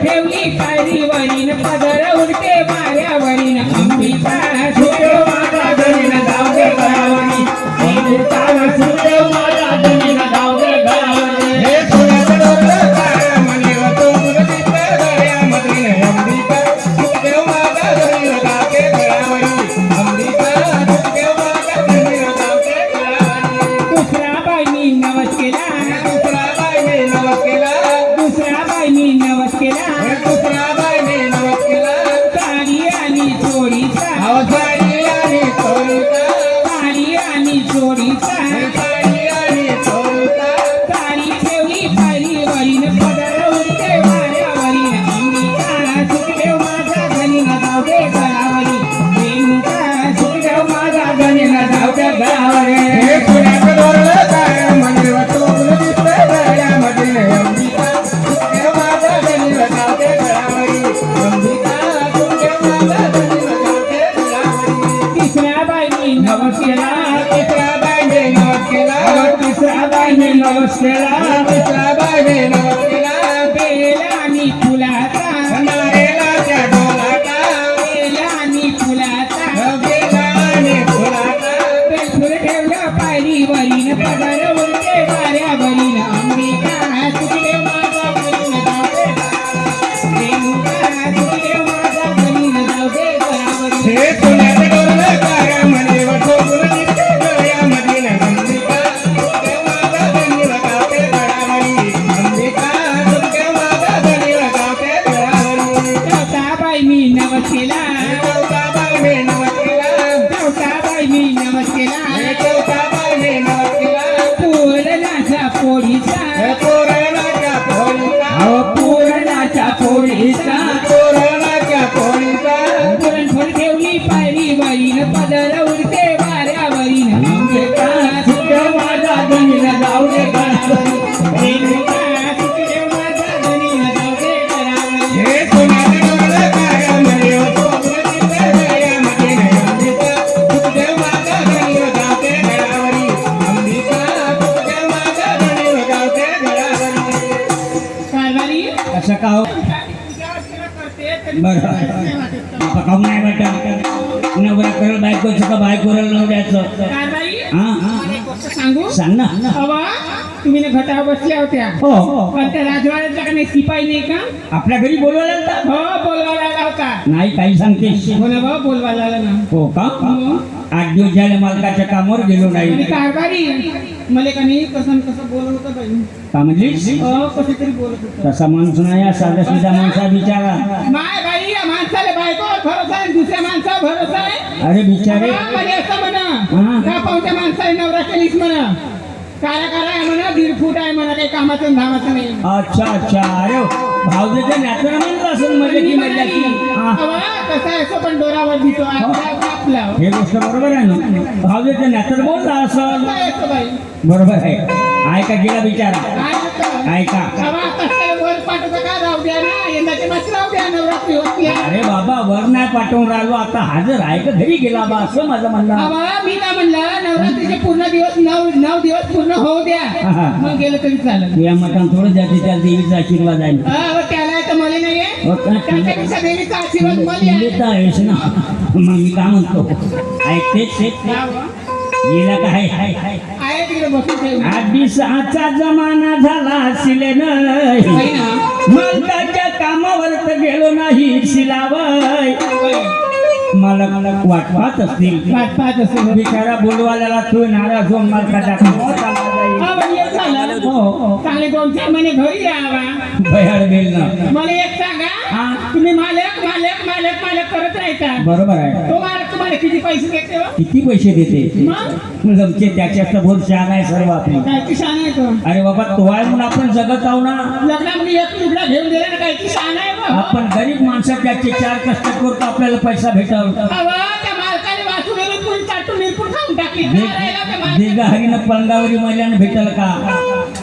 ठेवली पायरीवरीन पदर उडते वाऱ्यावरीन अंबिका सुदेव माझा गणिन जाऊदे घरावरी अंबिका सुदेव माझा गणिन जाऊदे घरावरी हे सोन्याचं डोरलं काळ्या मणीवर तोंडून दिसते गळ्यामधील अंबिका सुदेव माझा गणिन जाऊदे घरावरी अंबिका सुदेव माझा गणिन जाऊदे घरावरी दुसरा बाईनी नवस केला दुसरा बाईनी नवस केला दुसरा बाईनी नवस केला दुसरा बाईनी नवस केला साडी आणि जोडीचा साडी आणि जोडीचा साडी आणि जोडीचा साडी आणि जोडीचा साडी ठेवली पायरीवरीन पदर उडते वाऱ्यावरीन अंबिका सुखदेव माझा गणिन जाऊदे घरावरी रेणुका सुखदेव माझा गणिन जाऊदे घरावरी हे पुण्याचं डोरलं काळ्या मणीवर तोंडून दिसते गळ्यामधील अंबिका सुखदेव माझा गणिन जाऊदे घरावरी अंबिका सुखदेव माझा गणिन जाऊदे घरावरी तिसऱ्या बाईनी नवस केला तिसऱ्या बाईने नवस केला तिसऱ्या बाईने नवस केला तिसऱ्या बाईने नवस केला बेला आणि फुलाचा नारेला त्या डोलाचा बेला आणि फुलाचा बेला आणि फुलाचा बेलफुल ठेवलं पायरीवरीन पदर उडते वाऱ्यावरीन अंबिका सुखदेव माझा गणिन जाऊदे रेणुका सुखदेव माझा गणिन जाऊदे घरावरी हे सोन्याचं डोरलं काळ्या मणीवर तोंडून दिसते गळ्यामधील अंबिका सुखदेव माझा गणिन जाऊदे घरावरी अंबिका सुखदेव माझा गणिन जाऊदे घरावरी चौथाबाईनी नवस केला चौथाबाईने नवस केला चौथाबाईनी नवस केला चौथाबाईने नवस केला पूर्णाच्या पोळीचा पूर्णाच्या पोळीचा पूर्णाच्या पोळीचा पूर्णाच्या पोळीचा पुरणपोळी ठेवली पायरीवरीन पदर उडते वाऱ्यावरीन अंबिका सुखदेव माझा गणिन जाऊदे घरावरी रेणुका सुखदेव माझा गणिन जाऊदे घरावरी हे सोन्याचं डोरलं काळ्या मणीवर तोंडून दिसते गळ्यामधील अंबिका सुखदेव माझा गणिन जाऊदे घरावरी अंबिका सुखदेव माझा गणिन जाऊदे घरावरी कारभारी असं का हो बरं आता काहून नाही वाटत नवरा करल बायकोचं का बायकोरल नवऱ्याचं कारभारी हा मला एक गोष्ट सांगू सांग ना अवा तुम्ही ना घटावर बसल्या होत्या हो हो पण त्या राजवाड्याचा का नाही शिपाई नाही का आपल्या घरी बोलवायला आलता? हो बोलवायला आला होता नाही काही सांगतेस हो ना भाऊ बोलवायला आला ना हो का हो. 8 दिवस झाले मालकाच्या कामावर गेलो आणि नाही कारभारी मला का नाही कसं कसं बोलत होतं बाई का म्हणलीस हो कशी तरी बोलत होतं तसा माणूस नाही हा साधा सीधा माणसा बिचारा माय बाई या माणसाला बायकोवर भरोसा आहे दुसऱ्या माणसावर भरोसा आहे अरे बिचारे मला असं म्हणा हा. का पाहत्या माणसाने नवरा केलीस म्हणा कारा कारा आहे म्हणा 1.5 फूट आहे म्हणा काही कामाचं धामाचं नाही अच्छा अच्छा अरे भावजेच्या नात्याला म्हणलं असं म्हणजे की मजा की हा. अवा, कसा आहे असं पण डोरावर दिसतो आपला हे गोष्ट बरोबर आहे ना भावजेच्या नात्याला बोलला असं काय असं बाई बरोबर आहे ऐका गेला बिचारा काय होतं? ऐका अवा, कसं वर पाठवतं का राहू द्या ना यंदाची मस्त राहू द्या नवरात्री होती आहे. अरे बाबा वर नाही पाठवून राहिलो आता हजर आहे का घरी गेला बा असं माझं म्हणणं अवा, मी काय म्हणलं नवरात्रीचे पूर्ण दिवस 9 दिवस पूर्ण होऊ द्या हा. मग गेलं तरी चालेल तुझ्या मतान थोडं जाते त्या देवीचा आशीर्वाद आहे अहो, त्याला तर मला नाहीये हो का? त्याच्यापेक्षा देवीचा आशीर्वाद मला आहे. देता आहेस ना मग मी काय म्हणतो ऐकतेच गेला काय हाय हाय आहे तिकडे बसून ठेव. आदिसाचा जमाना झाला शिले आहे नाही ना? मालकाच्या कामावर तर गेलो नाही शिलावय मला वाटपात असतील पाच असेल. बिचारा बोलवायला तू नाराज होऊन मालकाच्या कामावर चालला जाईल. हा, पण एक झालं. हो चांगले 2-4 महिने घरी यावा भयाड गेल ना मला एक सांगा हा. तुम्ही मालक मालक मालक मालक करत राहता बरोबर आहे तो मालक तुम्हाला किती पैसे देते हो? किती पैसे देते मग लमचे त्याच्यात भोर शहाण आहे सर्व आपली काय की शान आहे तो अरे बाबा तो आहे म्हणून आपण जगत आहो ना लग्नामध्ये एक लुगडा घेऊन दिला ना काय की शान आहे बा. आपण गरीब माणसं त्याचे 4 कष्ट करतो आपल्याला पैसा भेटल अहो, त्या मालकाने वाचून गेलो तुम्ही चाटून निरपूर खाऊन टाकली काय राहिलं त्या मालकाने? दिगा हरीनं पलंगावरी महिल्यानं भेटल का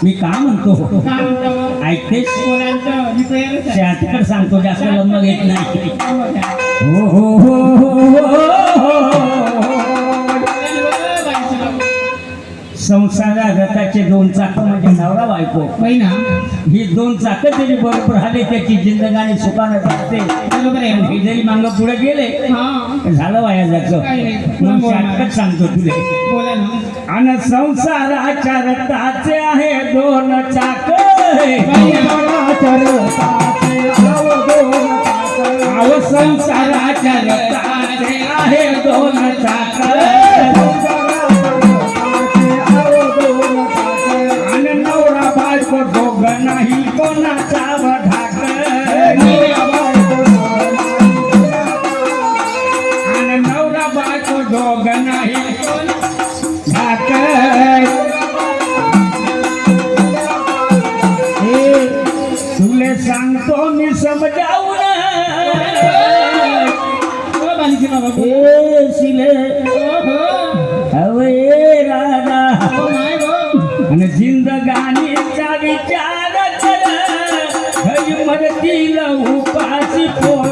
मी का म्हणतो काय म्हणतो? ऐकतेस पोरांचं रिपेअरच आहे. त्याकडे सांगतो जास्त लग्न घेत नाही हो, हो हो हो हो हो संसारा रथाचे दोन चाक म्हणजे नवरा बायको होय ना ही दोन चाक जरी बरोबर आले त्याची जिंदगानी सुखानं जाते. बरोबर आहे हे जरी मांग पुढे गेले हा झालं वाया जायचं. काही नाही. म्हणून शाटकत सांगतो तुले. बोला ना आणि संसाराच्या रथाचे आहे दोन चाक अहो संसाराच्या रथाचे आहे दोन चाक आणि नवरा बायको दोघं नाही कोणाचा वधाक आणि नवरा बायको दोघं नाही धाक तुले सांगतो मी समजावून हो बालिके बाबा ए शिले हवे राधा हो माय गो आणि जिंदगानीचा विचार कर घरी मरतील उपाशी पोर